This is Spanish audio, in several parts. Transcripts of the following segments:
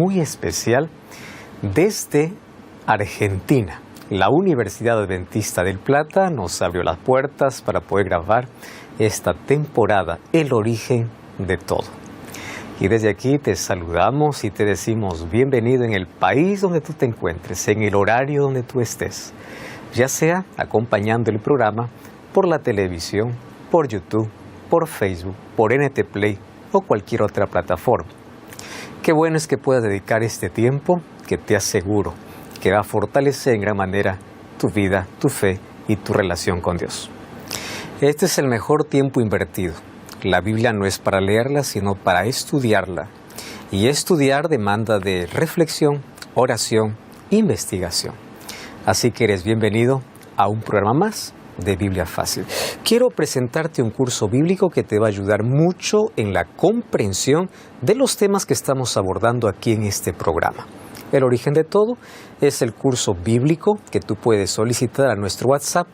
muy especial desde Argentina. La Universidad Adventista del Plata nos abrió las puertas para poder grabar esta temporada, El origen de todo. Y desde aquí te saludamos y te decimos bienvenido en el país donde tú te encuentres, en el horario donde tú estés, ya sea acompañando el programa por la televisión, por YouTube, por Facebook, por NT Play o cualquier otra plataforma. Qué bueno es que puedas dedicar este tiempo que te aseguro que va a fortalecer en gran manera tu vida, tu fe y tu relación con Dios. Este es el mejor tiempo invertido. La Biblia no es para leerla, sino para estudiarla. Y estudiar demanda de reflexión, oración, investigación. Así que eres bienvenido a un programa más de Biblia Fácil. Quiero presentarte un curso bíblico que te va a ayudar mucho en la comprensión de los temas que estamos abordando aquí en este programa. El origen de todo es el curso bíblico que tú puedes solicitar a nuestro WhatsApp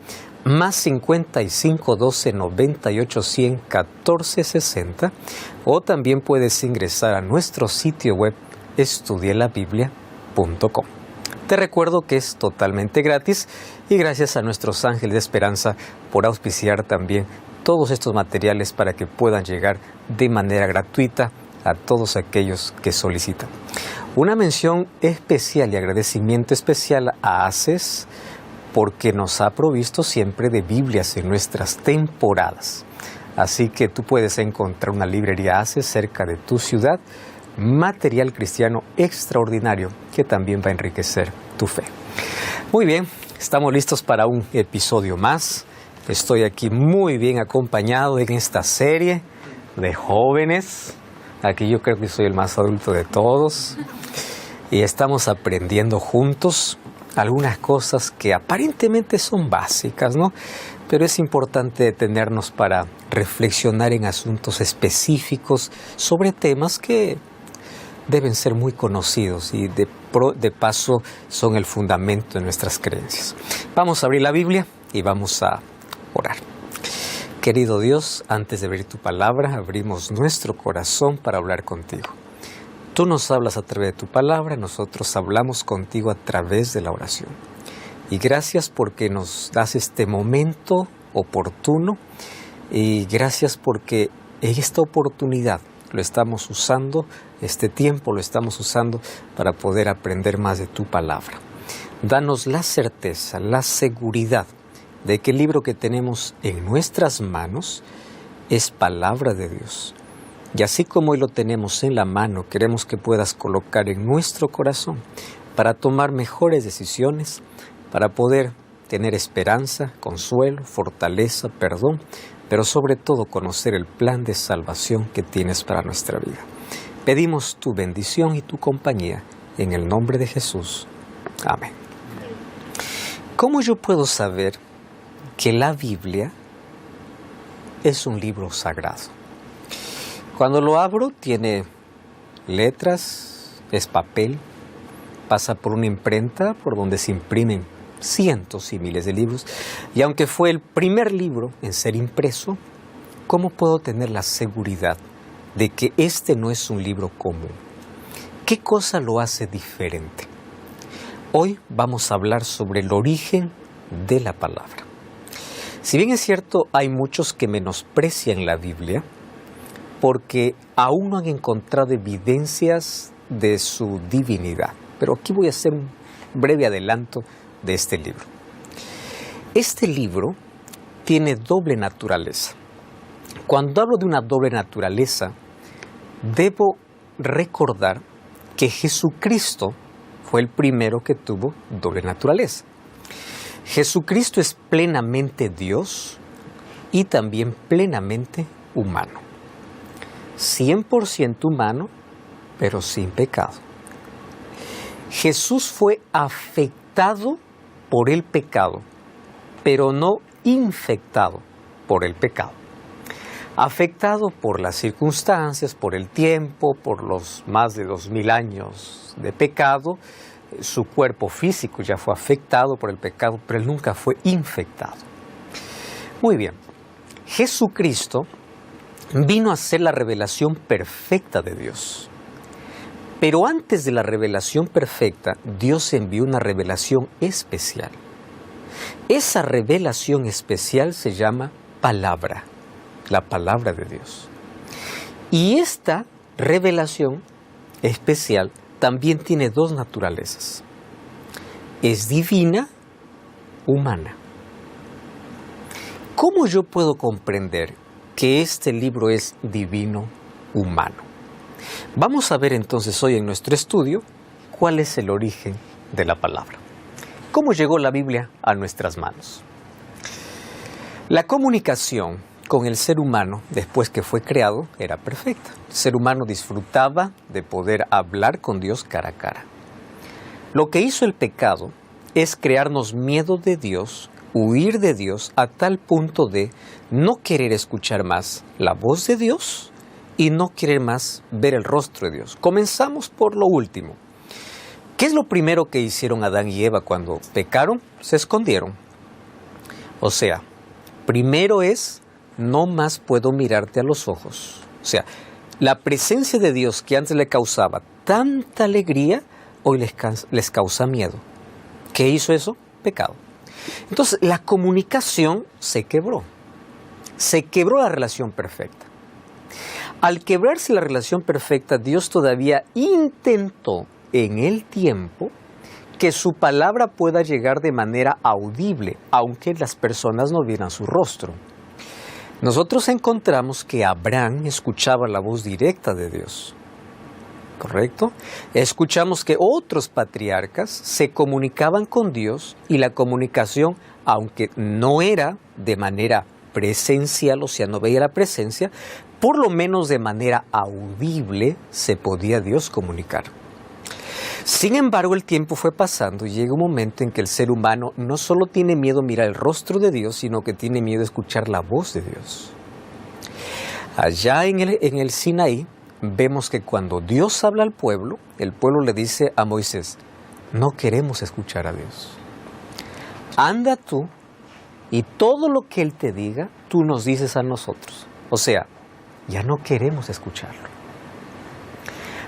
más 55 12 98 100 14 60, o también puedes ingresar a nuestro sitio web estudielabiblia.com. Te recuerdo que es totalmente gratis y gracias a nuestros ángeles de esperanza por auspiciar también todos estos materiales para que puedan llegar de manera gratuita a todos aquellos que solicitan. Una mención especial y agradecimiento especial a ACES porque nos ha provisto siempre de Biblias en nuestras temporadas. Así que tú puedes encontrar una librería ACES cerca de tu ciudad, material cristiano extraordinario que también va a enriquecer tu fe. Muy bien, estamos listos para un episodio más. Estoy aquí muy bien acompañado en esta serie de jóvenes. Aquí yo creo que soy el más adulto de todos y estamos aprendiendo juntos algunas cosas que aparentemente son básicas, ¿no? Pero es importante detenernos para reflexionar en asuntos específicos sobre temas que deben ser muy conocidos y de paso son el fundamento de nuestras creencias. Vamos a abrir la Biblia y vamos a orar. Querido Dios, antes de abrir tu palabra, abrimos nuestro corazón para hablar contigo. Tú nos hablas a través de tu palabra, nosotros hablamos contigo a través de la oración. Y gracias porque nos das este momento oportuno y gracias porque en esta oportunidad lo estamos usando, este tiempo lo estamos usando para poder aprender más de tu palabra. Danos la certeza, la seguridad de que el libro que tenemos en nuestras manos es palabra de Dios. Y así como hoy lo tenemos en la mano, queremos que puedas colocar en nuestro corazón para tomar mejores decisiones, para poder tener esperanza, consuelo, fortaleza, perdón, pero sobre todo conocer el plan de salvación que tienes para nuestra vida. Pedimos tu bendición y tu compañía en el nombre de Jesús. Amén. ¿Cómo yo puedo saber que la Biblia es un libro sagrado? Cuando lo abro tiene letras, es papel, pasa por una imprenta por donde se imprimen cientos y miles de libros. Y aunque fue el primer libro en ser impreso, ¿cómo puedo tener la seguridad de que este no es un libro común? ¿Qué cosa lo hace diferente? Hoy vamos a hablar sobre el origen de la palabra. Si bien es cierto, hay muchos que menosprecian la Biblia porque aún no han encontrado evidencias de su divinidad. Pero aquí voy a hacer un breve adelanto de este libro. Este libro tiene doble naturaleza. Cuando hablo de una doble naturaleza, debo recordar que Jesucristo fue el primero que tuvo doble naturaleza. Jesucristo es plenamente Dios y también plenamente humano. 100% humano, pero sin pecado. Jesús fue afectado por el pecado, pero no infectado por el pecado. Afectado por las circunstancias, por el tiempo, por los más de 2000 años de pecado, su cuerpo físico ya fue afectado por el pecado, pero él nunca fue infectado. Muy bien, Jesucristo vino a ser la revelación perfecta de Dios. Pero antes de la revelación perfecta, Dios envió una revelación especial. Esa revelación especial se llama palabra, la palabra de Dios. Y esta revelación especial también tiene dos naturalezas. Es divina, humana. ¿Cómo yo puedo comprender que este libro es divino, humano? Vamos a ver entonces hoy en nuestro estudio cuál es el origen de la palabra. ¿Cómo llegó la Biblia a nuestras manos? La comunicación con el ser humano, después que fue creado, era perfecta. El ser humano disfrutaba de poder hablar con Dios cara a cara. Lo que hizo el pecado es crearnos miedo de Dios, huir de Dios a tal punto de no querer escuchar más la voz de Dios y no querer más ver el rostro de Dios. Comenzamos por lo último. ¿Qué es lo primero que hicieron Adán y Eva cuando pecaron? Se escondieron. O sea, primero es, no más puedo mirarte a los ojos. O sea, la presencia de Dios que antes le causaba tanta alegría, hoy les causa miedo. ¿Qué hizo eso? Pecado. Entonces, la comunicación se quebró. Se quebró la relación perfecta. Al quebrarse la relación perfecta, Dios todavía intentó en el tiempo que su palabra pueda llegar de manera audible, aunque las personas no vieran su rostro. Nosotros encontramos que Abraham escuchaba la voz directa de Dios. ¿Correcto? Escuchamos que otros patriarcas se comunicaban con Dios y la comunicación, aunque no era de manera presencial, o sea, no veía la presencia, por lo menos de manera audible se podía Dios comunicar. Sin embargo, el tiempo fue pasando y llega un momento en que el ser humano no solo tiene miedo a mirar el rostro de Dios, sino que tiene miedo a escuchar la voz de Dios. Allá en el Sinaí, vemos que cuando Dios habla al pueblo, el pueblo le dice a Moisés, no queremos escuchar a Dios. Anda tú y todo lo que Él te diga, tú nos dices a nosotros. O sea, ya no queremos escucharlo.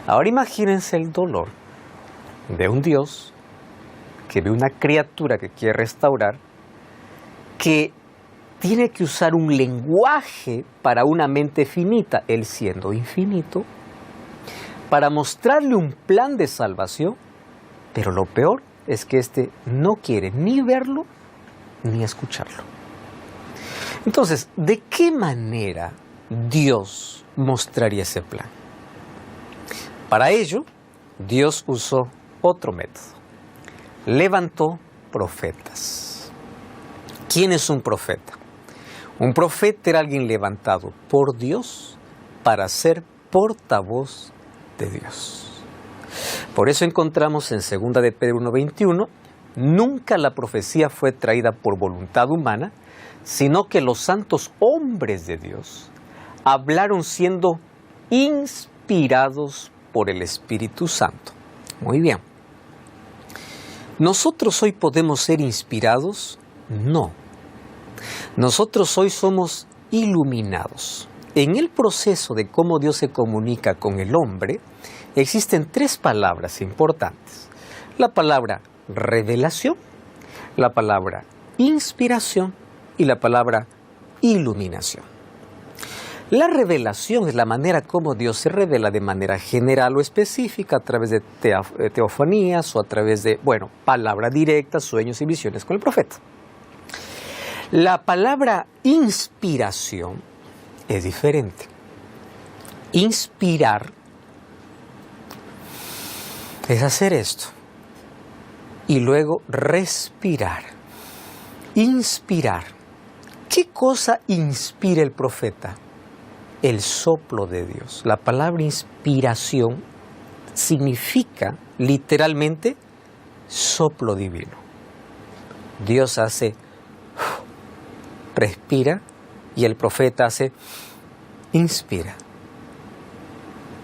Ahora imagínense el dolor de un Dios que ve una criatura que quiere restaurar, que tiene que usar un lenguaje para una mente finita, Él siendo infinito, para mostrarle un plan de salvación, pero lo peor es que éste no quiere ni verlo ni escucharlo. Entonces, ¿de qué manera Dios mostraría ese plan? Para ello, Dios usó otro método. Levantó profetas. ¿Quién es un profeta? Un profeta era alguien levantado por Dios para ser portavoz de Dios. Por eso encontramos en 2 de Pedro 1:21, nunca la profecía fue traída por voluntad humana, sino que los santos hombres de Dios hablaron siendo inspirados por el Espíritu Santo. Muy bien. ¿Nosotros hoy podemos ser inspirados? No. Nosotros hoy somos iluminados. En el proceso de cómo Dios se comunica con el hombre, existen tres palabras importantes. La palabra revelación, la palabra inspiración y la palabra iluminación. La revelación es la manera como Dios se revela de manera general o específica a través de teofanías o a través de, palabra directa, sueños y visiones con el profeta. La palabra inspiración es diferente. Inspirar es hacer esto y luego respirar. Inspirar. ¿Qué cosa inspira el profeta? El soplo de Dios. La palabra inspiración significa literalmente soplo divino. Dios hace, respira, y el profeta hace, inspira.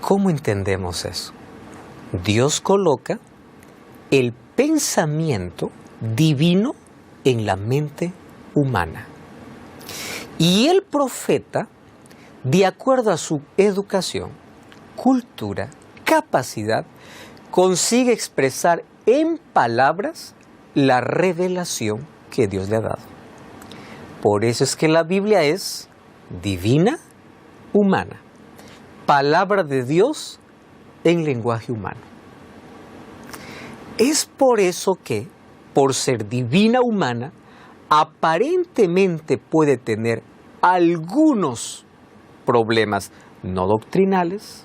¿Cómo entendemos eso? Dios coloca el pensamiento divino en la mente humana. Y el profeta, de acuerdo a su educación, cultura, capacidad, consigue expresar en palabras la revelación que Dios le ha dado. Por eso es que la Biblia es divina, humana, palabra de Dios en lenguaje humano. Es por eso que, por ser divina humana, aparentemente puede tener algunos problemas no doctrinales,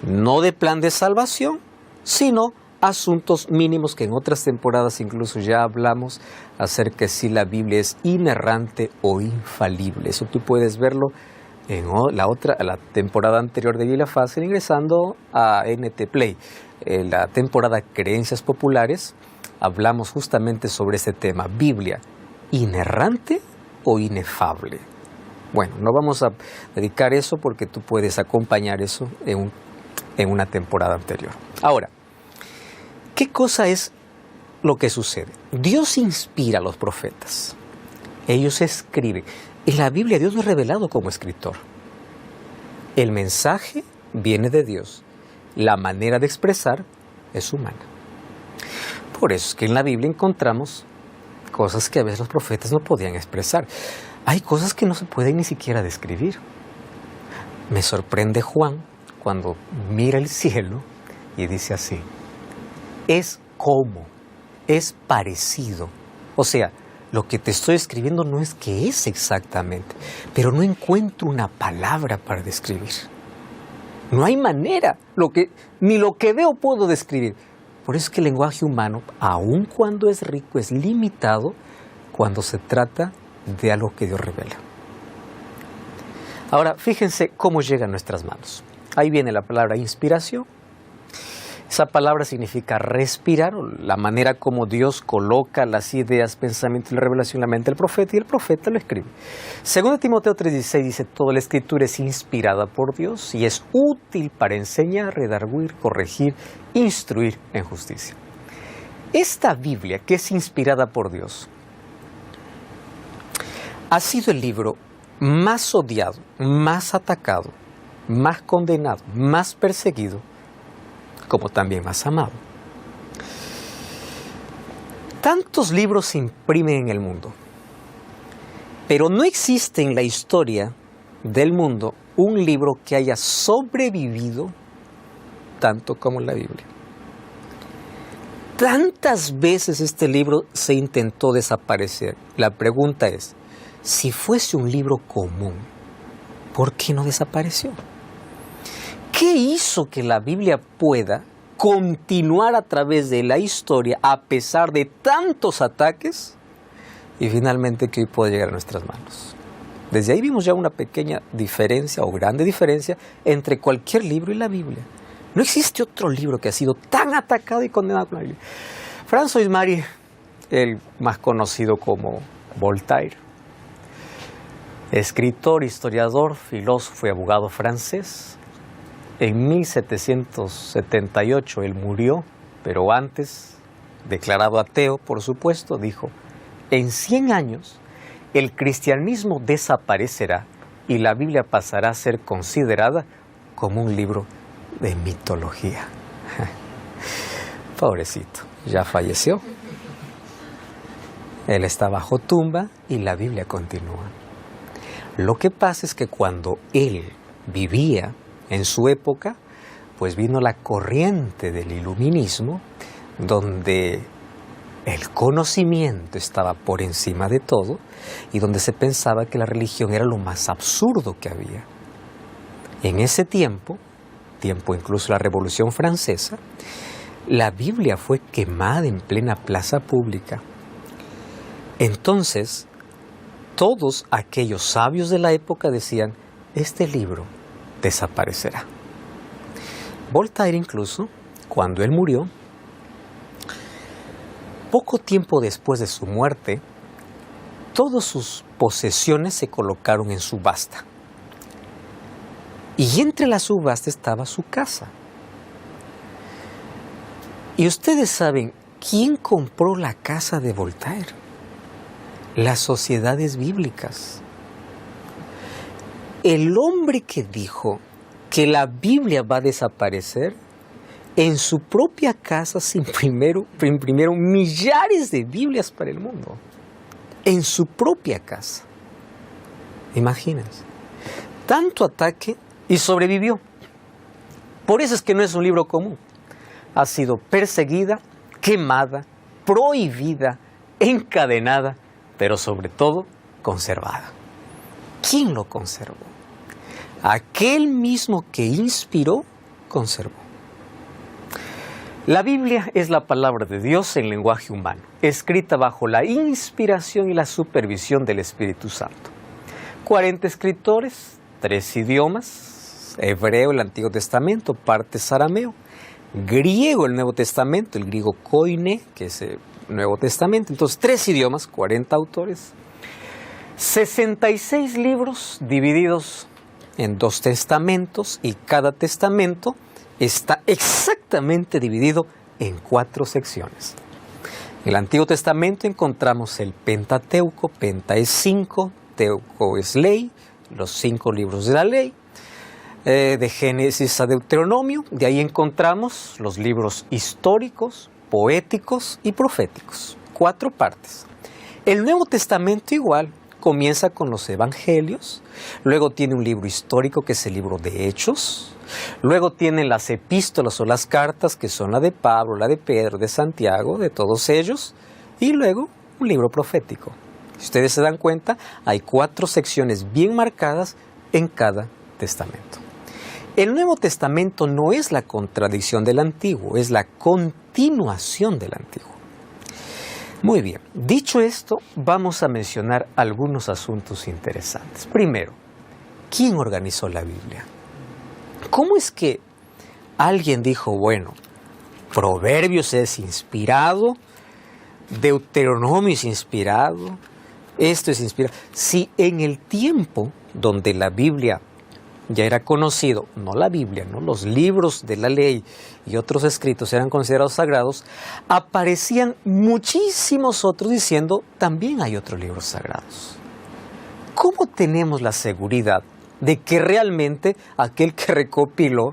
no de plan de salvación, sino asuntos mínimos que en otras temporadas incluso ya hablamos acerca de si la Biblia es inerrante o infalible. Eso tú puedes verlo en la temporada anterior de Biblia Fácil ingresando a NT Play. En la temporada Creencias Populares hablamos justamente sobre este tema, Biblia, ¿inerrante o inefable? Bueno, no vamos a dedicar eso porque tú puedes acompañar eso en una temporada anterior. Ahora, ¿qué cosa es lo que sucede? Dios inspira a los profetas. Ellos escriben. En la Biblia Dios no es revelado como escritor. El mensaje viene de Dios. La manera de expresar es humana. Por eso es que en la Biblia encontramos cosas que a veces los profetas no podían expresar. Hay cosas que no se pueden ni siquiera describir. Me sorprende Juan cuando mira el cielo y dice así: es como, es parecido. O sea, lo que te estoy escribiendo no es que es exactamente, pero no encuentro una palabra para describir. No hay manera, ni lo que veo puedo describir. Por eso es que el lenguaje humano, aun cuando es rico, es limitado cuando se trata de algo que Dios revela. Ahora, fíjense cómo llega a nuestras manos. Ahí viene la palabra inspiración. Esa palabra significa respirar, o la manera como Dios coloca las ideas, pensamientos y la revelación en la mente del profeta, y el profeta lo escribe. Segundo Timoteo 3:16 dice: toda la escritura es inspirada por Dios y es útil para enseñar, redarguir, corregir, instruir en justicia. Esta Biblia, que es inspirada por Dios, ha sido el libro más odiado, más atacado, más condenado, más perseguido, como también más amado. Tantos libros se imprimen en el mundo, pero no existe en la historia del mundo un libro que haya sobrevivido tanto como la Biblia. Tantas veces este libro se intentó desaparecer. La pregunta es, si fuese un libro común, ¿por qué no desapareció? ¿Qué hizo que la Biblia pueda continuar a través de la historia a pesar de tantos ataques y finalmente que hoy pueda llegar a nuestras manos? Desde ahí vimos ya una pequeña diferencia o grande diferencia entre cualquier libro y la Biblia. No existe otro libro que ha sido tan atacado y condenado como la Biblia. François Marie, el más conocido como Voltaire, escritor, historiador, filósofo y abogado francés. En 1778 él murió, pero antes, declarado ateo, por supuesto, dijo: en 100 años el cristianismo desaparecerá y la Biblia pasará a ser considerada como un libro de mitología. Pobrecito, ya falleció. Él está bajo tumba y la Biblia continúa. Lo que pasa es que cuando él vivía en su época, pues vino la corriente del iluminismo, donde el conocimiento estaba por encima de todo y donde se pensaba que la religión era lo más absurdo que había. En ese tiempo incluso de la Revolución Francesa, la Biblia fue quemada en plena plaza pública. Entonces, todos aquellos sabios de la época decían: este libro desaparecerá. Voltaire incluso, cuando él murió, poco tiempo después de su muerte, todas sus posesiones se colocaron en subasta. Y entre la subasta estaba su casa. Y ustedes saben, ¿quién compró la casa de Voltaire? Las sociedades bíblicas. El hombre que dijo que la Biblia va a desaparecer En su propia casa se imprimieron millares de Biblias para el mundo. En su propia casa. Imagínense. Tanto ataque y sobrevivió. Por eso es que no es un libro común. Ha sido perseguida, quemada, prohibida, encadenada, pero sobre todo conservada. ¿Quién lo conservó? Aquel mismo que inspiró, conservó. La Biblia es la palabra de Dios en lenguaje humano, escrita bajo la inspiración y la supervisión del Espíritu Santo. 40 escritores, 3 idiomas, hebreo, el Antiguo Testamento, partes arameo, griego, el Nuevo Testamento, el griego koine, que es el Nuevo Testamento. Entonces, 3 idiomas, 40 autores, 66 libros divididos en 2 testamentos, y cada testamento está exactamente dividido en 4 secciones. En el Antiguo Testamento encontramos el Pentateuco, Penta es 5, Teuco es ley, los 5 libros de la ley, de Génesis a Deuteronomio. De ahí encontramos los libros históricos, poéticos y proféticos, 4 partes. El Nuevo Testamento igual comienza con los evangelios, luego tiene un libro histórico que es el libro de Hechos, luego tiene las epístolas o las cartas que son la de Pablo, la de Pedro, de Santiago, de todos ellos, y luego un libro profético. Si ustedes se dan cuenta, hay 4 secciones bien marcadas en cada testamento. El Nuevo Testamento no es la contradicción del Antiguo, es la continuación del Antiguo. Muy bien, dicho esto, vamos a mencionar algunos asuntos interesantes. Primero, ¿quién organizó la Biblia? ¿Cómo es que alguien dijo, bueno, Proverbios es inspirado, Deuteronomio es inspirado, esto es inspirado? Si en el tiempo donde la Biblia ya era conocido, no la Biblia, no, los libros de la ley y otros escritos eran considerados sagrados, aparecían muchísimos otros diciendo, también hay otros libros sagrados. ¿Cómo tenemos la seguridad de que realmente aquel que recopiló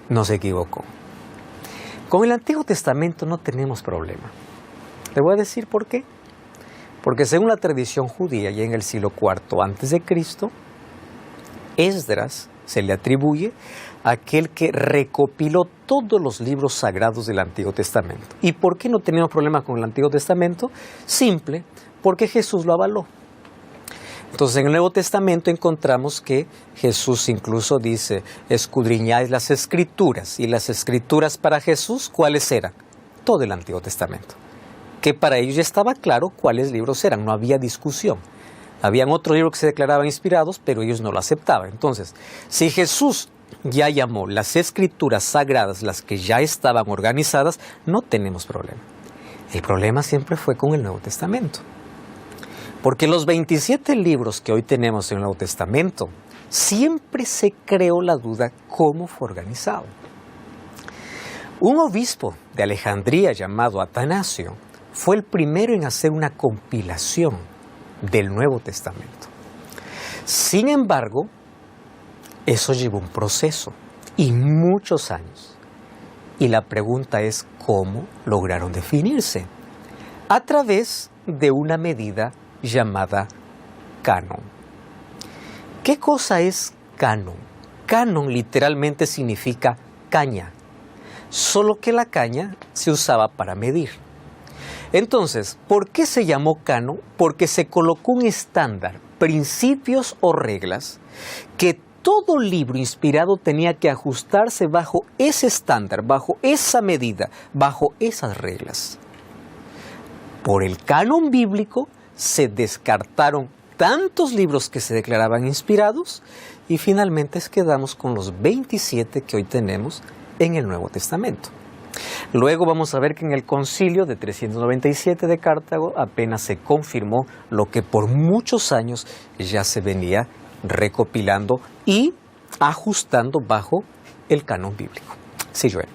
no se equivocó? Con el Antiguo Testamento no tenemos problema. Le voy a decir por qué. Porque según la tradición judía, ya en el siglo IV a.C., Esdras se le atribuye a aquel que recopiló todos los libros sagrados del Antiguo Testamento. ¿Y por qué no tenemos problema con el Antiguo Testamento? Simple, porque Jesús lo avaló. Entonces en el Nuevo Testamento encontramos que Jesús incluso dice, escudriñáis las Escrituras. Y las Escrituras para Jesús, ¿cuáles eran? Todo el Antiguo Testamento. Que para ellos ya estaba claro cuáles libros eran, no había discusión. Habían otros libros que se declaraban inspirados, pero ellos no lo aceptaban. Entonces, si Jesús ya llamó las Escrituras sagradas, las que ya estaban organizadas, no tenemos problema. El problema siempre fue con el Nuevo Testamento. Porque los 27 libros que hoy tenemos en el Nuevo Testamento, siempre se creó la duda cómo fue organizado. Un obispo de Alejandría llamado Atanasio fue el primero en hacer una compilación del Nuevo Testamento. Sin embargo, eso llevó un proceso y muchos años. Y la pregunta es, ¿cómo lograron definirse? A través de una medida llamada canon. ¿Qué cosa es canon? Canon literalmente significa caña, solo que la caña se usaba para medir. Entonces, ¿por qué se llamó canon? Porque se colocó un estándar, principios o reglas, que todo libro inspirado tenía que ajustarse bajo ese estándar, bajo esa medida, bajo esas reglas. Por el canon bíblico se descartaron tantos libros que se declaraban inspirados y finalmente quedamos con los 27 que hoy tenemos en el Nuevo Testamento. Luego vamos a ver que en el concilio de 397 de Cartago apenas se confirmó lo que por muchos años ya se venía recopilando y ajustando bajo el canon bíblico. Sí, Joel.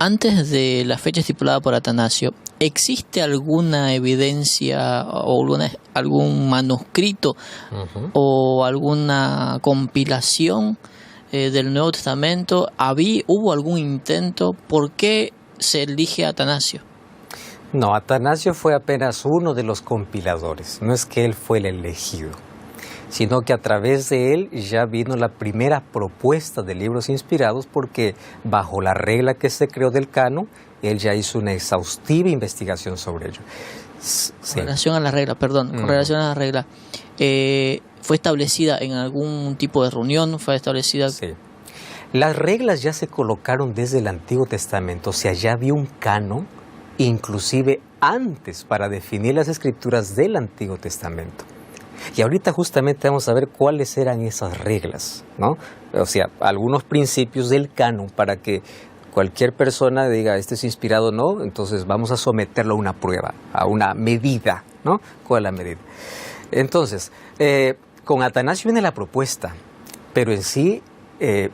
Antes de la fecha estipulada por Atanasio, ¿existe alguna evidencia o algún manuscrito o alguna compilación del Nuevo Testamento, ¿hubo algún intento? ¿Por qué se elige a Atanasio? No, Atanasio fue apenas uno de los compiladores, no es que él fue el elegido, sino que a través de él ya vino la primera propuesta de libros inspirados, porque bajo la regla que se creó del canon, él ya hizo una exhaustiva investigación sobre ello. Sí. Con relación a la regla, con relación a la regla, ¿fue establecida en algún tipo de reunión? ¿Fue establecida? Sí. Las reglas ya se colocaron desde el Antiguo Testamento, o sea, ya había un canon, inclusive antes, para definir las escrituras del Antiguo Testamento. Y ahorita justamente vamos a ver cuáles eran esas reglas, ¿no? O sea, algunos principios del canon para que cualquier persona diga, este es inspirado o no, entonces vamos a someterlo a una prueba, a una medida, ¿no? ¿Cuál es la medida? Entonces, con Atanasio viene la propuesta, pero en sí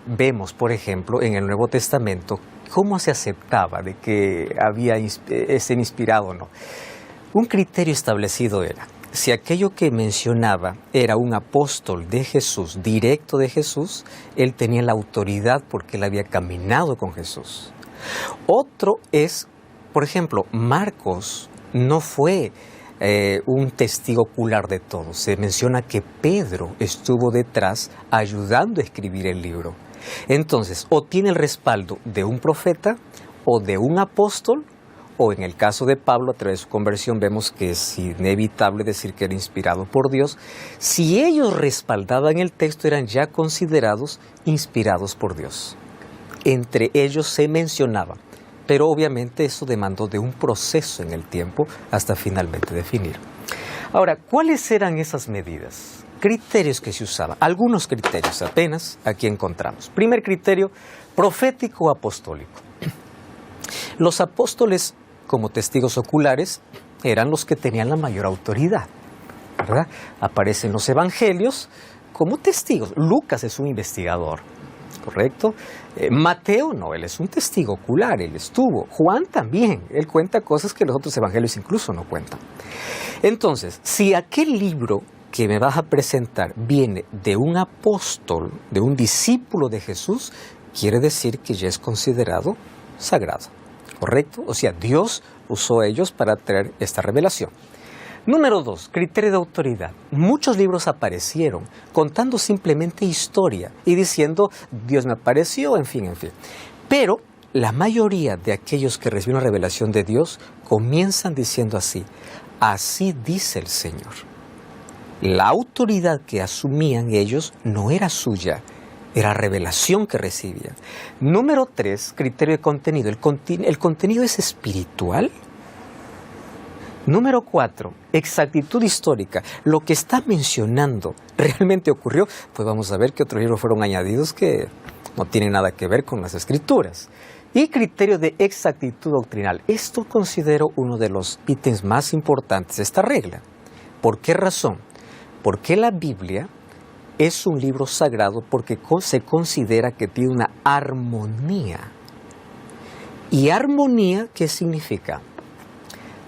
vemos, por ejemplo, en el Nuevo Testamento, cómo se aceptaba de que había ese inspirado o no. Un criterio establecido era, si aquello que mencionaba era un apóstol de Jesús, directo de Jesús, él tenía la autoridad porque él había caminado con Jesús. Otro es, por ejemplo, Marcos no fue un testigo ocular de todo. Se menciona que Pedro estuvo detrás ayudando a escribir el libro. Entonces, o tiene el respaldo de un profeta o de un apóstol, o en el caso de Pablo, a través de su conversión, vemos que es inevitable decir que era inspirado por Dios. Si ellos respaldaban el texto, eran ya considerados inspirados por Dios. Entre ellos se mencionaba, pero obviamente eso demandó de un proceso en el tiempo hasta finalmente definir. Ahora, ¿cuáles eran esas medidas? Criterios que se usaban, algunos criterios apenas aquí encontramos. Primer criterio, profético o apostólico. Los apóstoles, como testigos oculares, eran los que tenían la mayor autoridad, ¿verdad? Aparecen los evangelios como testigos. Lucas es un investigador, ¿correcto? Mateo no, él es un testigo ocular, él estuvo. Juan también, él cuenta cosas que los otros evangelios incluso no cuentan. Entonces, si aquel libro que me vas a presentar viene de un apóstol, de un discípulo de Jesús, quiere decir que ya es considerado sagrado, ¿correcto? O sea, Dios usó a ellos para traer esta revelación. Número 2, criterio de autoridad. Muchos libros aparecieron contando simplemente historia y diciendo, Dios me apareció, en fin. Pero la mayoría de aquellos que reciben una revelación de Dios comienzan diciendo así, así dice el Señor. La autoridad que asumían ellos no era suya, era revelación que recibían. Número 3, criterio de contenido. ¿El contenido es espiritual? Número 4, exactitud histórica. Lo que está mencionando realmente ocurrió, pues vamos a ver que otros libros fueron añadidos que no tienen nada que ver con las escrituras. Y criterio de exactitud doctrinal. Esto considero uno de los ítems más importantes de esta regla. ¿Por qué razón? Porque la Biblia es un libro sagrado porque se considera que tiene una armonía. ¿Y armonía qué significa?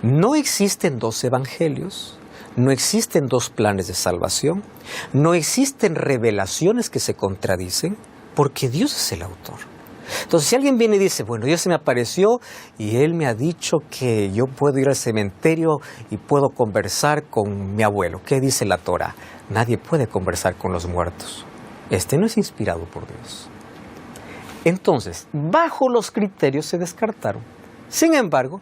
No existen dos evangelios, no existen dos planes de salvación, no existen revelaciones que se contradicen, porque Dios es el autor. Entonces, si alguien viene y dice, bueno, Dios se me apareció y Él me ha dicho que yo puedo ir al cementerio y puedo conversar con mi abuelo, ¿qué dice la Torá? Nadie puede conversar con los muertos. Este no es inspirado por Dios. Entonces, bajo los criterios se descartaron. Sin embargo,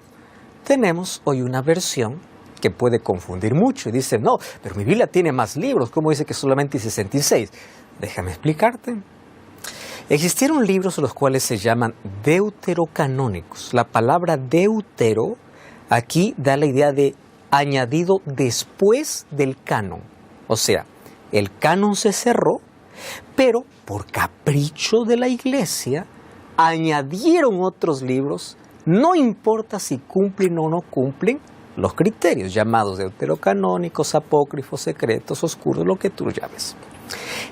tenemos hoy una versión que puede confundir mucho y dice, no, pero mi Biblia tiene más libros, ¿cómo dice que solamente hay 66? Déjame explicarte. Existieron libros los cuales se llaman deuterocanónicos. La palabra deutero aquí da la idea de añadido después del canon. O sea, el canon se cerró, pero por capricho de la iglesia añadieron otros libros, no importa si cumplen o no cumplen los criterios llamados deuterocanónicos, apócrifos, secretos, oscuros, lo que tú llames.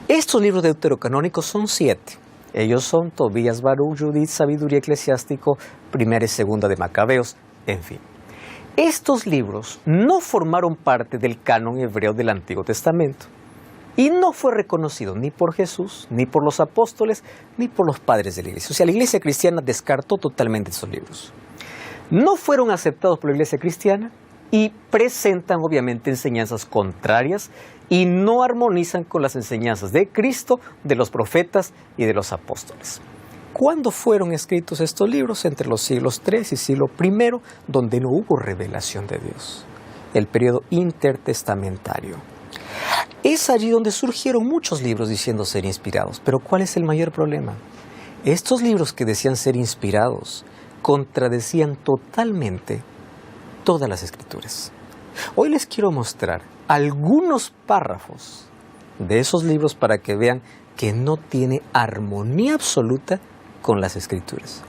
Estos libros deuterocanónicos son 7. Ellos son Tobías, Baruch, Judith, Sabiduría Eclesiástico, Primera y Segunda de Macabeos, en fin. Estos libros no formaron parte del canon hebreo del Antiguo Testamento. Y no fue reconocido ni por Jesús, ni por los apóstoles, ni por los padres de la iglesia. O sea, la iglesia cristiana descartó totalmente esos libros. No fueron aceptados por la iglesia cristiana y presentan obviamente enseñanzas contrarias y no armonizan con las enseñanzas de Cristo, de los profetas y de los apóstoles. ¿Cuándo fueron escritos estos libros? Entre los siglos III y siglo I, donde no hubo revelación de Dios. El periodo intertestamentario. Es allí donde surgieron muchos libros diciendo ser inspirados. Pero ¿cuál es el mayor problema? Estos libros que decían ser inspirados contradecían totalmente todas las escrituras. Hoy les quiero mostrar algunos párrafos de esos libros para que vean que no tiene armonía absoluta con las escrituras.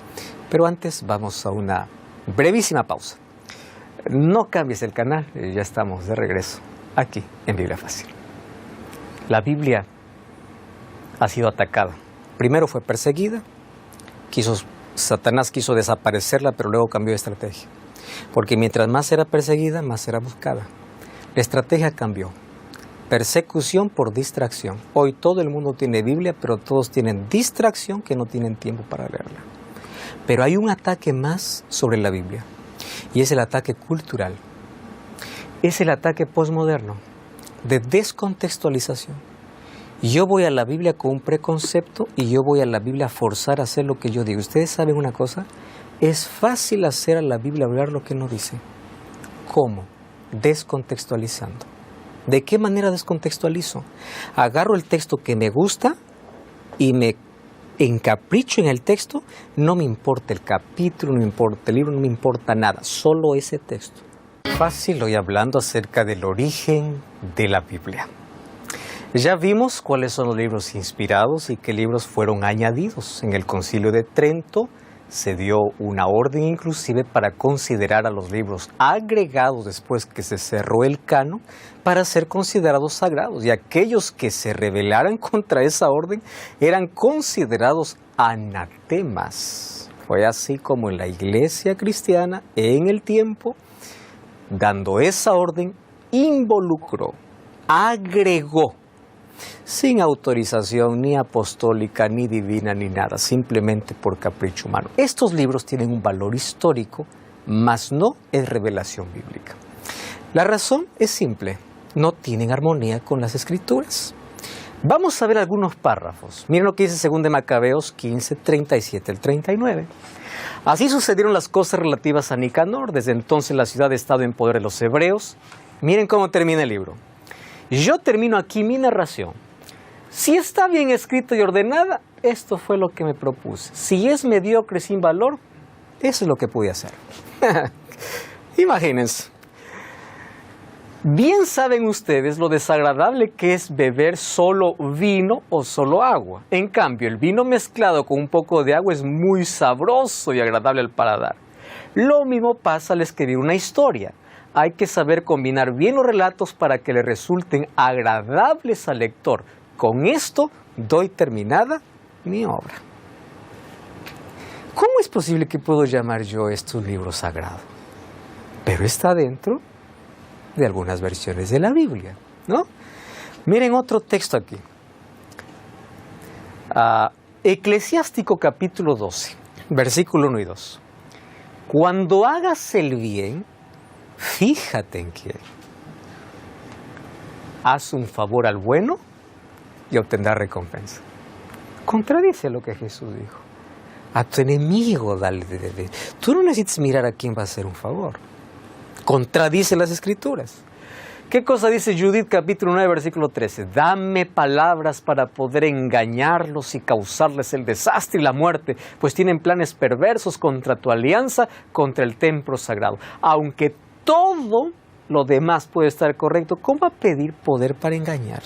Pero antes vamos a una brevísima pausa. No cambies el canal, ya estamos de regreso aquí en Biblia Fácil. La Biblia ha sido atacada. Primero fue perseguida, Satanás quiso desaparecerla, pero luego cambió de estrategia. Porque mientras más era perseguida, más era buscada. La estrategia cambió. Persecución por distracción. Hoy todo el mundo tiene Biblia, pero todos tienen distracción que no tienen tiempo para leerla. Pero hay un ataque más sobre la Biblia, y es el ataque cultural. Es el ataque posmoderno, de descontextualización. Yo voy a la Biblia con un preconcepto y yo voy a la Biblia a forzar a hacer lo que yo digo. ¿Ustedes saben una cosa? Es fácil hacer a la Biblia hablar lo que no dice. ¿Cómo? Descontextualizando. ¿De qué manera descontextualizo? Agarro el texto que me gusta y me encapricho en el texto. No me importa el capítulo, no me importa el libro, no me importa nada. Solo ese texto. Fácil, hoy hablando acerca del origen de la Biblia. Ya vimos cuáles son los libros inspirados y qué libros fueron añadidos. En el Concilio de Trento se dio una orden inclusive para considerar a los libros agregados después que se cerró el canon para ser considerados sagrados. Y aquellos que se rebelaran contra esa orden eran considerados anatemas. Fue así como en la iglesia cristiana en el tiempo, dando esa orden, involucró, agregó, sin autorización ni apostólica, ni divina, ni nada, simplemente por capricho humano. Estos libros tienen un valor histórico, mas no es revelación bíblica. La razón es simple, no tienen armonía con las Escrituras. Vamos a ver algunos párrafos. Miren lo que dice 2 de Macabeos 15, 37 al 39. Así sucedieron las cosas relativas a Nicanor. Desde entonces la ciudad ha estado en poder de los hebreos. Miren cómo termina el libro. Yo termino aquí mi narración. Si está bien escrita y ordenada, esto fue lo que me propuse. Si es mediocre sin valor, eso es lo que pude hacer. Imagínense. Bien saben ustedes lo desagradable que es beber solo vino o solo agua. En cambio, el vino mezclado con un poco de agua es muy sabroso y agradable al paladar. Lo mismo pasa al escribir una historia. Hay que saber combinar bien los relatos para que le resulten agradables al lector. Con esto doy terminada mi obra. ¿Cómo es posible que puedo llamar yo esto un libro sagrado? Pero está dentro de algunas versiones de la Biblia, ¿no? Miren otro texto aquí. Eclesiástico capítulo 12, versículo 1 y 2. Cuando hagas el bien, fíjate en quién. Haz un favor al bueno y obtendrás recompensa. Contradice lo que Jesús dijo. A tu enemigo dale de beber. Tú no necesitas mirar a quién va a hacer un favor. Contradice las Escrituras. ¿Qué cosa dice Judith capítulo 9 versículo 13? Dame palabras para poder engañarlos y causarles el desastre y la muerte, pues tienen planes perversos contra tu alianza, contra el templo sagrado. Aunque todo lo demás puede estar correcto, ¿cómo va a pedir poder para engañar?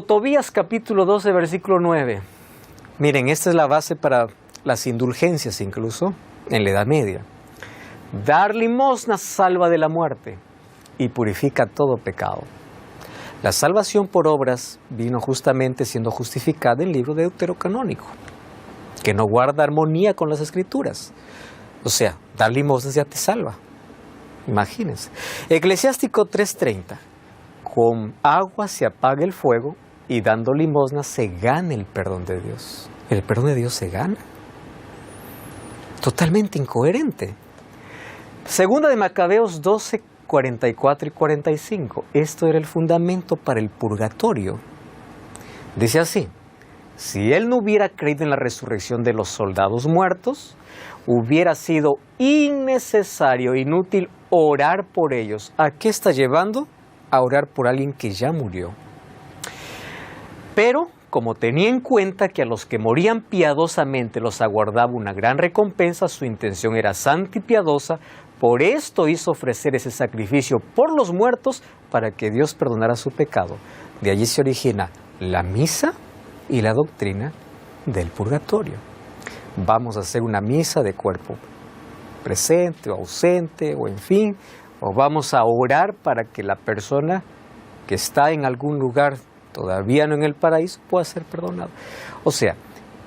Tobías capítulo 12 versículo 9. Miren, esta es la base para las indulgencias incluso en la Edad Media. Dar limosna salva de la muerte y purifica todo pecado. La salvación por obras vino justamente siendo justificada en el libro deuterocanónico, que no guarda armonía con las Escrituras. O sea, dar limosnas ya te salva. Imagínense. Eclesiástico 3:30. con agua se apaga el fuego y dando limosna se gana el perdón de Dios. El perdón de Dios se gana. Totalmente incoherente. Segunda de Macabeos 12, 44 y 45. Esto era el fundamento para el purgatorio. Dice así: si él no hubiera creído en la resurrección de los soldados muertos, hubiera sido innecesario, inútil orar por ellos. ¿A qué está llevando? A orar por alguien que ya murió. Pero, como tenía en cuenta que a los que morían piadosamente los aguardaba una gran recompensa, su intención era santa y piadosa, por esto hizo ofrecer ese sacrificio por los muertos para que Dios perdonara su pecado. De allí se origina la misa y la doctrina del purgatorio. Vamos a hacer una misa de cuerpo presente o ausente, o en fin, o vamos a orar para que la persona que está en algún lugar, todavía no en el paraíso, pueda ser perdonado. O sea,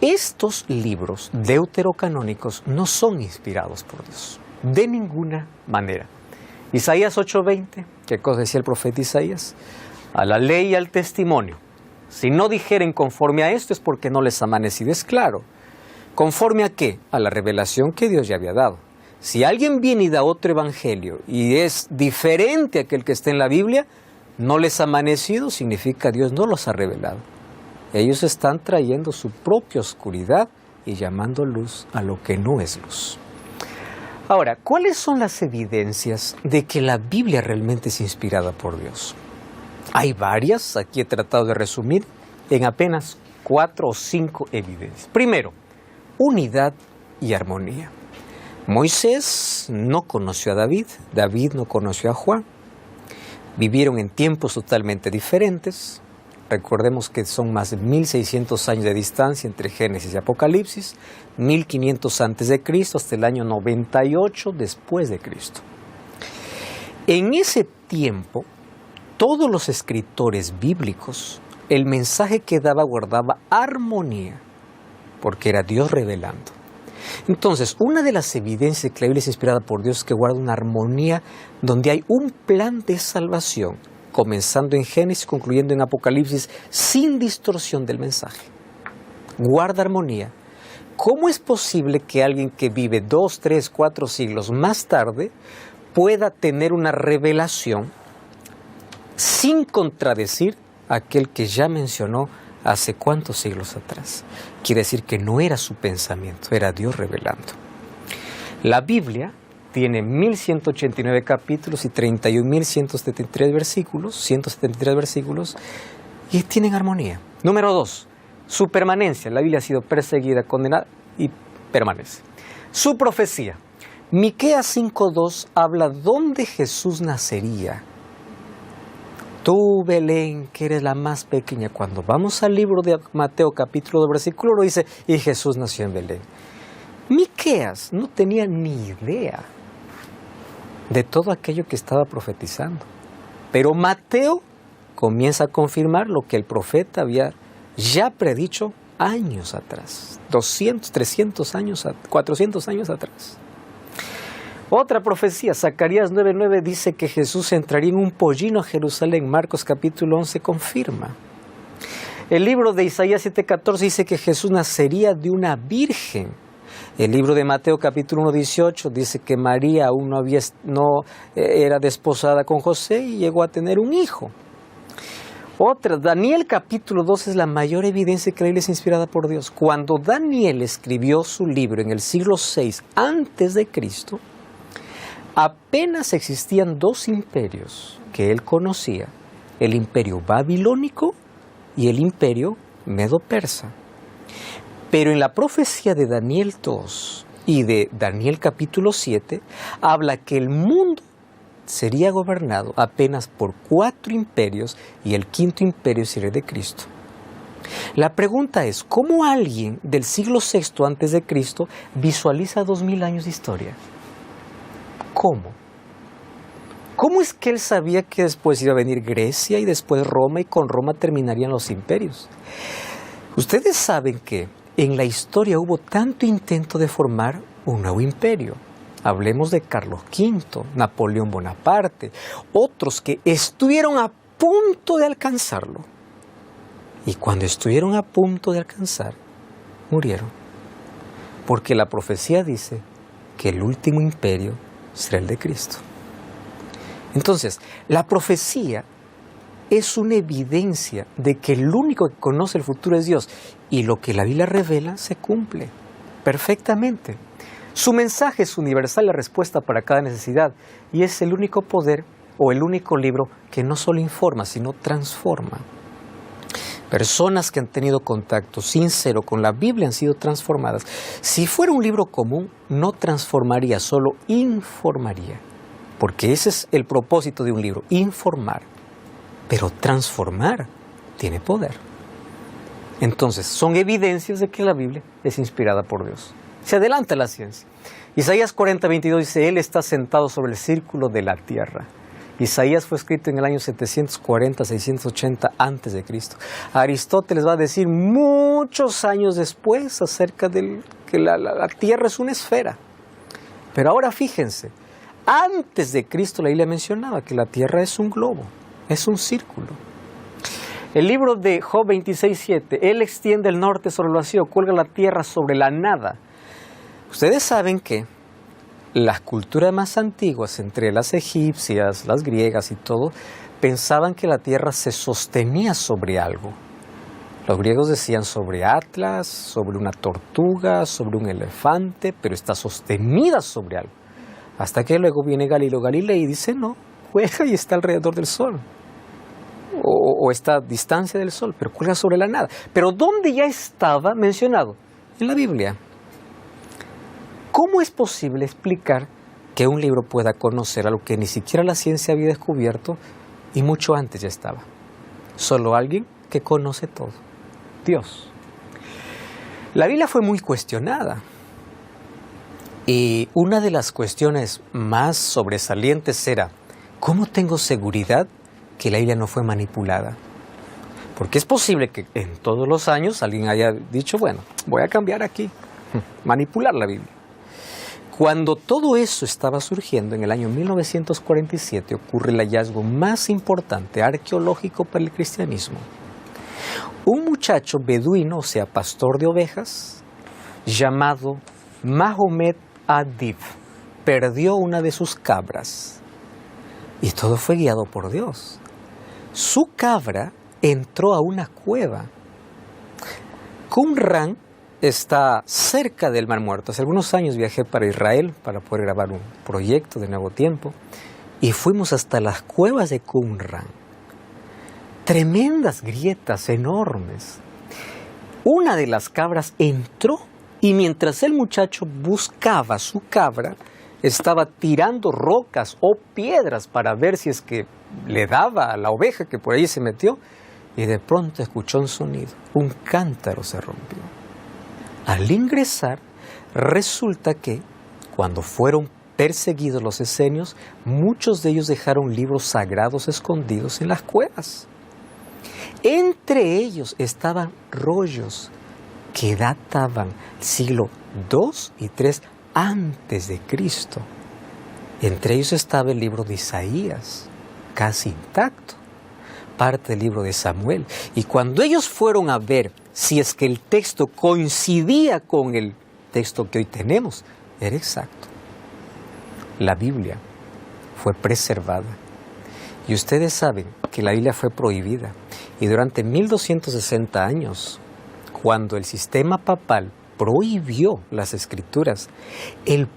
estos libros deuterocanónicos no son inspirados por Dios, de ninguna manera. Isaías 8:20, ¿qué cosa decía el profeta Isaías? A la ley y al testimonio. Si no dijeren conforme a esto es porque no les ha amanecido. Es claro. ¿Conforme a qué? A la revelación que Dios ya había dado. Si alguien viene y da otro evangelio y es diferente a aquel que está en la Biblia, no les ha amanecido, significa Dios no los ha revelado. Ellos están trayendo su propia oscuridad y llamando luz a lo que no es luz. Ahora, ¿cuáles son las evidencias de que la Biblia realmente es inspirada por Dios? Hay varias, aquí he tratado de resumir en apenas 4 o 5 evidencias. Primero, unidad y armonía. Moisés no conoció a David, David no conoció a Juan. Vivieron en tiempos totalmente diferentes. Recordemos que son más de 1600 años de distancia entre Génesis y Apocalipsis, 1500 antes de Cristo hasta el año 98 después de Cristo. En ese tiempo, todos los escritores bíblicos, el mensaje que daba guardaba armonía, porque era Dios revelando. Entonces, una de las evidencias de que la Biblia es inspirada por Dios es que guarda una armonía donde hay un plan de salvación, comenzando en Génesis, concluyendo en Apocalipsis, sin distorsión del mensaje. Guarda armonía. ¿Cómo es posible que alguien que vive 2, 3, 4 siglos más tarde pueda tener una revelación sin contradecir a aquel que ya mencionó hace cuántos siglos atrás? Quiere decir que no era su pensamiento, era Dios revelando. La Biblia tiene 1189 capítulos y 31.173 versículos, y tienen armonía. Número 2, su permanencia. La Biblia ha sido perseguida, condenada y permanece. Su profecía. Miqueas 5:2 habla dónde Jesús nacería. Tú, Belén, que eres la más pequeña. Cuando vamos al libro de Mateo, capítulo 2, versículo 1, dice, y Jesús nació en Belén. Miqueas no tenía ni idea de todo aquello que estaba profetizando. Pero Mateo comienza a confirmar lo que el profeta había ya predicho años atrás. 200, 300 años, 400 años atrás. Otra profecía, Zacarías 9:9 dice que Jesús entraría en un pollino a Jerusalén. Marcos capítulo 11 confirma. El libro de Isaías 7:14 dice que Jesús nacería de una virgen. El libro de Mateo capítulo 1:18 dice que María aún no era desposada con José y llegó a tener un hijo. Otra, Daniel capítulo 2 es la mayor evidencia que la Biblia es inspirada por Dios. Cuando Daniel escribió su libro en el siglo VI antes de Cristo, apenas existían 2 imperios que él conocía, el imperio babilónico y el imperio medo-persa. Pero en la profecía de Daniel 2 y de Daniel capítulo 7, habla que el mundo sería gobernado apenas por 4 imperios y el 5º imperio sería de Cristo. La pregunta es, ¿cómo alguien del siglo VI antes de Cristo visualiza 2000 años de historia? ¿Cómo? ¿Cómo es que él sabía que después iba a venir Grecia y después Roma y con Roma terminarían los imperios? Ustedes saben que en la historia hubo tanto intento de formar un nuevo imperio. Hablemos de Carlos V, Napoleón Bonaparte, otros que estuvieron a punto de alcanzarlo. Y cuando estuvieron a punto de alcanzar, murieron. Porque la profecía dice que el último imperio será el de Cristo. Entonces, la profecía es una evidencia de que el único que conoce el futuro es Dios. Y lo que la Biblia revela se cumple perfectamente. Su mensaje es universal, la respuesta para cada necesidad. Y es el único poder o el único libro que no solo informa, sino transforma. Personas que han tenido contacto sincero con la Biblia han sido transformadas. Si fuera un libro común, no transformaría, solo informaría. Porque ese es el propósito de un libro, informar. Pero transformar tiene poder. Entonces, son evidencias de que la Biblia es inspirada por Dios. Se adelanta la ciencia. Isaías 40:22 dice, Él está sentado sobre el círculo de la tierra. Isaías fue escrito en el año 740, 680 antes de Cristo. Aristóteles va a decir muchos años después acerca de que la tierra es una esfera. Pero ahora fíjense, antes de Cristo la Biblia mencionaba que la tierra es un globo, es un círculo. El libro de Job 26:7, Él extiende el norte sobre el vacío, cuelga la tierra sobre la nada. Ustedes saben que las culturas más antiguas, entre las egipcias, las griegas y todo, pensaban que la tierra se sostenía sobre algo. Los griegos decían sobre Atlas, sobre una tortuga, sobre un elefante, pero está sostenida sobre algo. Hasta que luego viene Galileo Galilei y dice, no, cuelga y está alrededor del sol. O está a distancia del sol, pero cuelga sobre la nada. Pero ¿dónde ya estaba mencionado? En la Biblia. ¿Cómo es posible explicar que un libro pueda conocer algo que ni siquiera la ciencia había descubierto y mucho antes ya estaba? Solo alguien que conoce todo, Dios. La Biblia fue muy cuestionada y una de las cuestiones más sobresalientes era ¿cómo tengo seguridad que la Biblia no fue manipulada? Porque es posible que en todos los años alguien haya dicho, bueno, voy a cambiar aquí, manipular la Biblia. Cuando todo eso estaba surgiendo, en el año 1947, ocurre el hallazgo más importante arqueológico para el cristianismo. Un muchacho beduino, o sea, pastor de ovejas, llamado Mahomet Adib, perdió una de sus cabras. Y todo fue guiado por Dios. Su cabra entró a una cueva. Qumran está cerca del Mar Muerto. Hace algunos años viajé para Israel para poder grabar un proyecto de Nuevo Tiempo y fuimos hasta las cuevas de Qumran. Tremendas grietas enormes. Una de las cabras entró y mientras el muchacho buscaba su cabra, estaba tirando rocas o piedras para ver si es que le daba a la oveja que por ahí se metió y de pronto escuchó un sonido. Un cántaro se rompió. Al ingresar, resulta que cuando fueron perseguidos los esenios, muchos de ellos dejaron libros sagrados escondidos en las cuevas. Entre ellos estaban rollos que databan siglo II y III antes de Cristo. Entre ellos estaba el libro de Isaías, casi intacto, parte del libro de Samuel. Y cuando ellos fueron a ver si es que el texto coincidía con el texto que hoy tenemos, era exacto. La Biblia fue preservada. Y ustedes saben que la Biblia fue prohibida. Y durante 1260 años, cuando el sistema papal prohibió las escrituras, él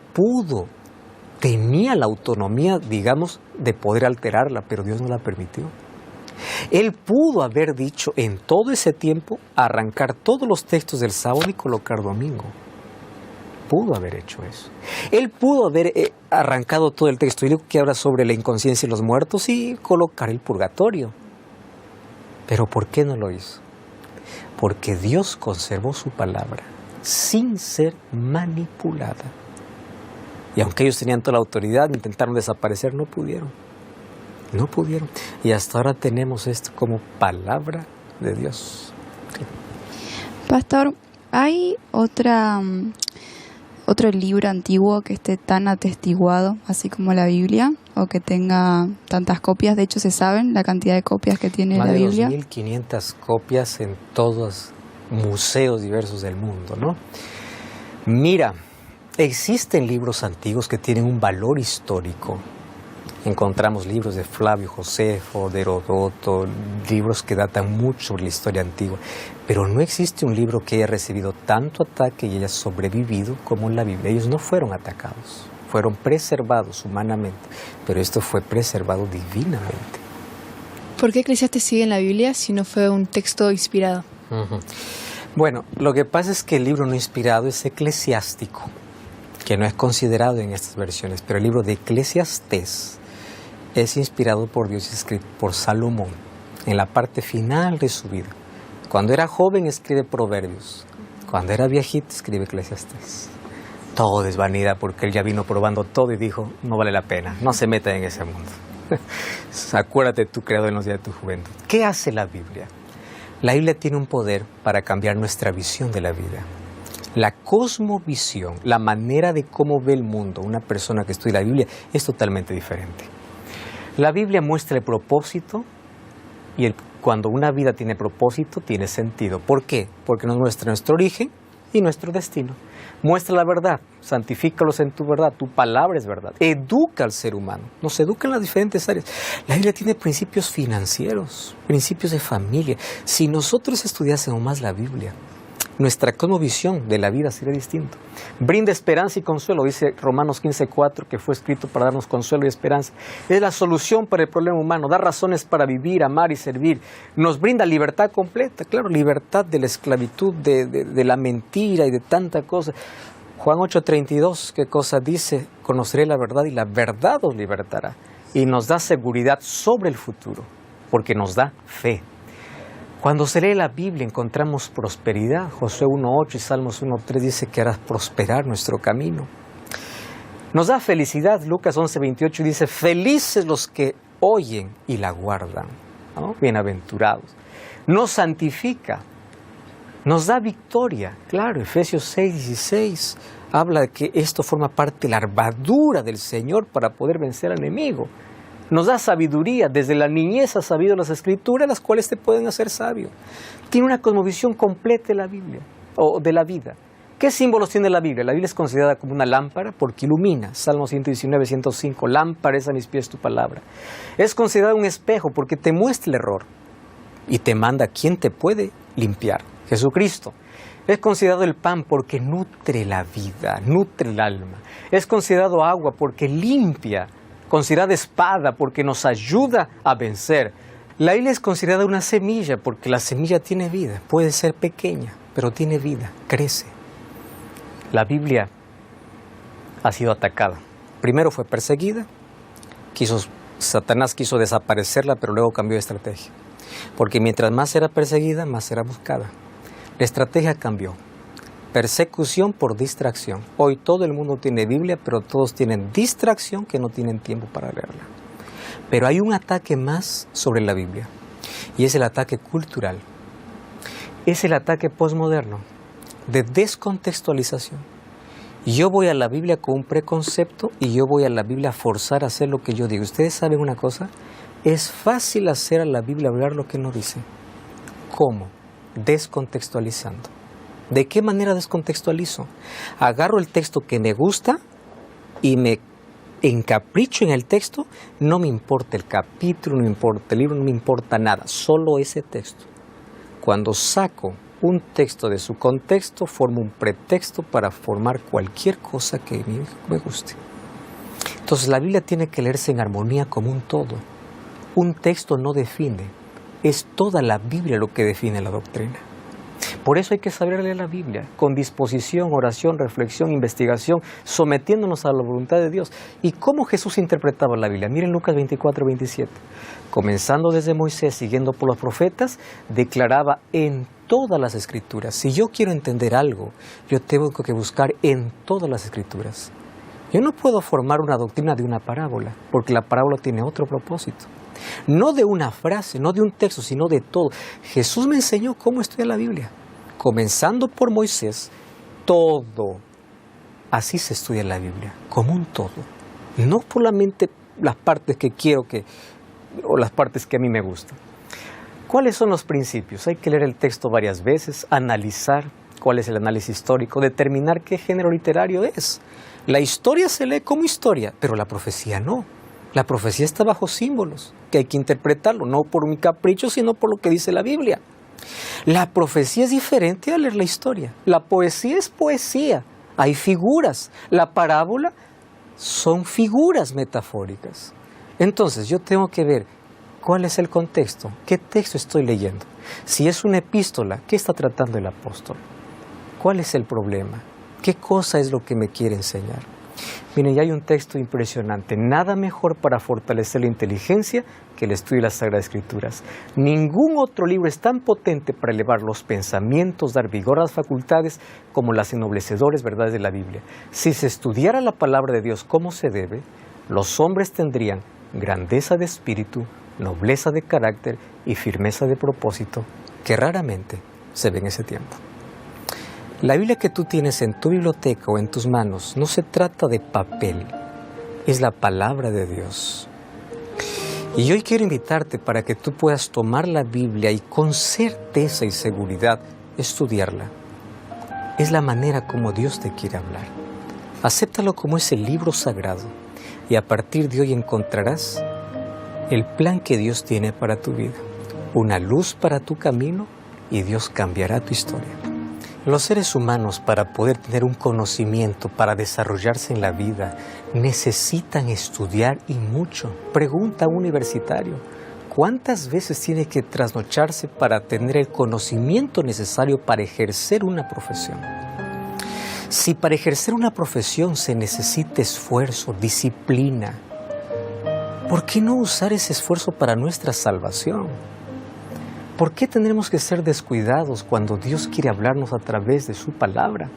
tenía la autonomía, digamos, de poder alterarla, pero Dios no la permitió. Él pudo haber dicho en todo ese tiempo, arrancar todos los textos del sábado y colocar domingo. Pudo haber hecho eso. Él pudo haber arrancado todo el texto que habla sobre la inconsciencia y los muertos y colocar el purgatorio. Pero ¿por qué no lo hizo? Porque Dios conservó su palabra sin ser manipulada. Y aunque ellos tenían toda la autoridad, intentaron desaparecer, no pudieron. No pudieron. Y hasta ahora tenemos esto como palabra de Dios. Pastor, hay otro otro libro antiguo que esté tan atestiguado, así como la Biblia, o que tenga tantas copias? De hecho, ¿se saben la cantidad de copias que tiene la Biblia? Más de 2.500 copias en todos museos diversos del mundo, ¿no? Mira, existen libros antiguos que tienen un valor histórico. Encontramos libros de Flavio Josefo, de Herodoto, libros que datan mucho sobre la historia antigua, pero no existe un libro que haya recibido tanto ataque y haya sobrevivido como la Biblia. Ellos no fueron atacados, fueron preservados humanamente, pero esto fue preservado divinamente. ¿Por qué Eclesiastes sigue en la Biblia si no fue un texto inspirado? Bueno, lo que pasa es que el libro no inspirado es eclesiástico, que no es considerado en estas versiones, pero el libro de Eclesiastés es inspirado por Dios y escrito por Salomón en la parte final de su vida. Cuando era joven escribe Proverbios, cuando era viejito escribe Eclesiastés. Todo es vanidad porque él ya vino probando todo y dijo, no vale la pena, no se meta en ese mundo. Acuérdate de tu creador en los días de tu juventud. ¿Qué hace la Biblia? La Biblia tiene un poder para cambiar nuestra visión de la vida. La cosmovisión, la manera de cómo ve el mundo una persona que estudia la Biblia es totalmente diferente. La Biblia muestra el propósito y cuando una vida tiene propósito, tiene sentido. ¿Por qué? Porque nos muestra nuestro origen y nuestro destino. Muestra la verdad, santifícalos en tu verdad, tu palabra es verdad. Educa al ser humano, nos educa en las diferentes áreas. La Biblia tiene principios financieros, principios de familia. Si nosotros estudiásemos más la Biblia, nuestra cosmovisión de la vida sería distinta. Brinda esperanza y consuelo, dice Romanos 15:4, que fue escrito para darnos consuelo y esperanza. Es la solución para el problema humano, da razones para vivir, amar y servir. Nos brinda libertad completa, claro, libertad de la esclavitud, de la mentira y de tanta cosa. Juan 8:32, ¿qué cosa dice? Conoceré la verdad y la verdad os libertará. Y nos da seguridad sobre el futuro, porque nos da fe. Cuando se lee la Biblia encontramos prosperidad. Josué 1:8 y Salmos 1:3 dice que harás prosperar nuestro camino. Nos da felicidad. Lucas 11:28 dice, felices los que oyen y la guardan, ¿no? Bienaventurados. Nos santifica, nos da victoria. Claro, Efesios 6:16 habla de que esto forma parte de la armadura del Señor para poder vencer al enemigo. Nos da sabiduría, desde la niñez has sabido las escrituras, las cuales te pueden hacer sabio. Tiene una cosmovisión completa de la Biblia, o de la vida. ¿Qué símbolos tiene la Biblia? La Biblia es considerada como una lámpara porque ilumina. Salmo 119:105, lámpara es a mis pies tu palabra. Es considerada un espejo porque te muestra el error y te manda quién te puede limpiar, Jesucristo. Es considerado el pan porque nutre la vida, nutre el alma. Es considerado agua porque limpia. Considerada espada porque nos ayuda a vencer. La Biblia es considerada una semilla porque la semilla tiene vida. Puede ser pequeña, pero tiene vida, crece. La Biblia ha sido atacada. Primero fue perseguida. Satanás quiso desaparecerla, pero luego cambió de estrategia. Porque mientras más era perseguida, más era buscada. La estrategia cambió. Persecución por distracción. Hoy todo el mundo tiene Biblia, pero todos tienen distracción que no tienen tiempo para leerla. Pero hay un ataque más sobre la Biblia, y es el ataque cultural. Es el ataque posmoderno, de descontextualización. Yo voy a la Biblia con un preconcepto y yo voy a la Biblia a forzar a hacer lo que yo digo. ¿Ustedes saben una cosa? Es fácil hacer a la Biblia hablar lo que no dice. ¿Cómo? Descontextualizando. ¿De qué manera descontextualizo? Agarro el texto que me gusta y me encapricho en el texto. No me importa el capítulo, no me importa el libro, no me importa nada, solo ese texto. Cuando saco un texto de su contexto, formo un pretexto para formar cualquier cosa que me guste. Entonces la Biblia tiene que leerse en armonía como un todo. Un texto no define, es toda la Biblia lo que define la doctrina. Por eso hay que saber leer la Biblia, con disposición, oración, reflexión, investigación, sometiéndonos a la voluntad de Dios. ¿Y cómo Jesús interpretaba la Biblia? Miren Lucas 24:27. Comenzando desde Moisés, siguiendo por los profetas, declaraba en todas las Escrituras. Si yo quiero entender algo, yo tengo que buscar en todas las Escrituras. Yo no puedo formar una doctrina de una parábola, porque la parábola tiene otro propósito. No de una frase, no de un texto, sino de todo. Jesús me enseñó cómo estudiar la Biblia. Comenzando por Moisés, todo Así se estudia la Biblia, como un todo. No solamente las partes que quiero o las partes que a mí me gustan. ¿Cuáles son los principios? Hay que leer el texto varias veces, analizar cuál es el análisis histórico, determinar qué género literario es. La historia se lee como historia, pero la profecía no. La profecía está bajo símbolos, que hay que interpretarlo, no por mi capricho, sino por lo que dice la Biblia. La profecía es diferente a leer la historia. La poesía es poesía, hay figuras. La parábola son figuras metafóricas. Entonces yo tengo que ver cuál es el contexto, qué texto estoy leyendo. Si es una epístola, ¿qué está tratando el apóstol? ¿Cuál es el problema? ¿Qué cosa es lo que me quiere enseñar? Miren, ya hay un texto impresionante. Nada mejor para fortalecer la inteligencia que el estudio de las Sagradas Escrituras. Ningún otro libro es tan potente para elevar los pensamientos, dar vigor a las facultades, como las ennoblecedores verdades de la Biblia. Si se estudiara la palabra de Dios como se debe, los hombres tendrían grandeza de espíritu, nobleza de carácter y firmeza de propósito, que raramente se ve en ese tiempo. La Biblia que tú tienes en tu biblioteca o en tus manos no se trata de papel, es la palabra de Dios. Y hoy quiero invitarte para que tú puedas tomar la Biblia y con certeza y seguridad estudiarla. Es la manera como Dios te quiere hablar. Acéptalo como ese libro sagrado y a partir de hoy encontrarás el plan que Dios tiene para tu vida, una luz para tu camino y Dios cambiará tu historia. Los seres humanos, para poder tener un conocimiento, para desarrollarse en la vida, necesitan estudiar y mucho. Pregunta a un universitario, ¿cuántas veces tiene que trasnocharse para tener el conocimiento necesario para ejercer una profesión? Si para ejercer una profesión se necesita esfuerzo, disciplina, ¿por qué no usar ese esfuerzo para nuestra salvación? ¿Por qué tendremos que ser descuidados cuando Dios quiere hablarnos a través de su palabra?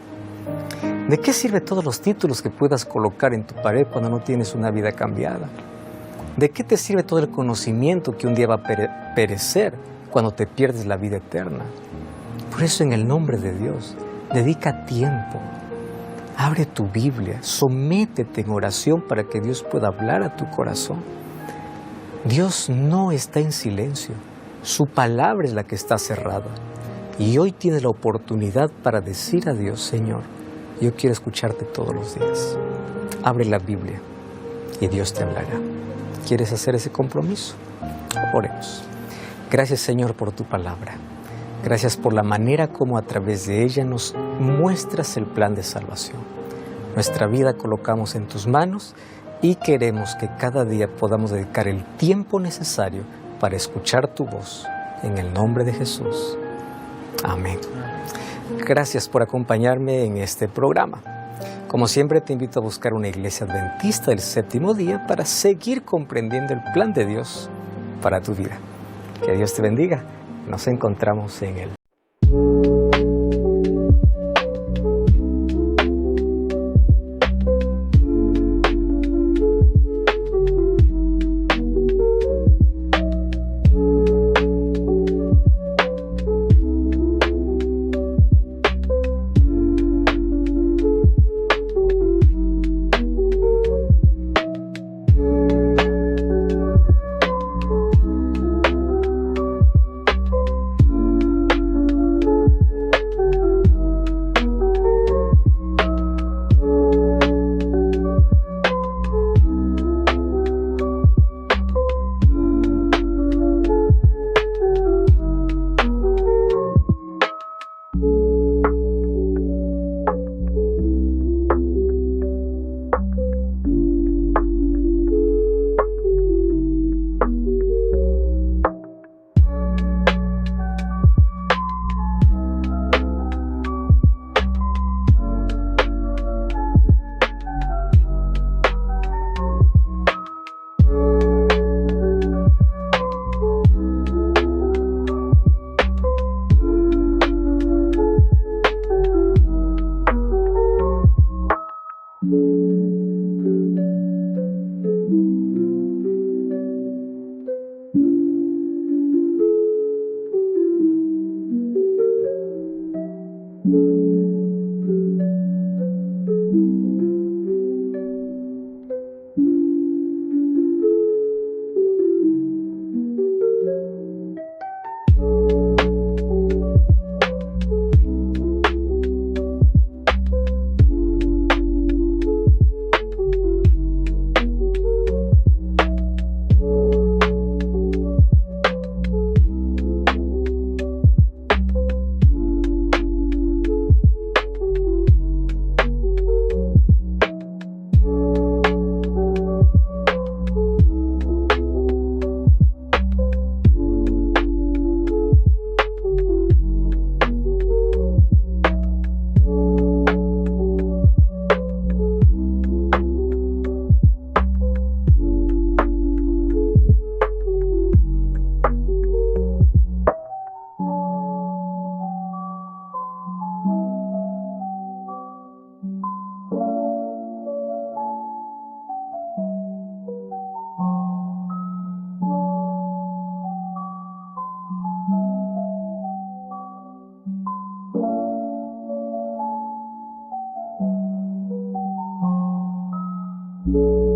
¿De qué sirve todos los títulos que puedas colocar en tu pared cuando no tienes una vida cambiada? ¿De qué te sirve todo el conocimiento que un día va a perecer cuando te pierdes la vida eterna? Por eso, en el nombre de Dios, dedica tiempo. Abre tu Biblia, sométete en oración para que Dios pueda hablar a tu corazón. Dios no está en silencio. Su palabra es la que está cerrada. Y hoy tienes la oportunidad para decir a Dios, Señor, yo quiero escucharte todos los días. Abre la Biblia y Dios te hablará. ¿Quieres hacer ese compromiso? Oremos. Gracias, Señor, por tu palabra. Gracias por la manera como a través de ella nos muestras el plan de salvación. Nuestra vida colocamos en tus manos y queremos que cada día podamos dedicar el tiempo necesario para escuchar tu voz, en el nombre de Jesús. Amén. Gracias por acompañarme en este programa. Como siempre, te invito a buscar una iglesia adventista del séptimo día para seguir comprendiendo el plan de Dios para tu vida. Que Dios te bendiga. Nos encontramos en él. Thank you. Thank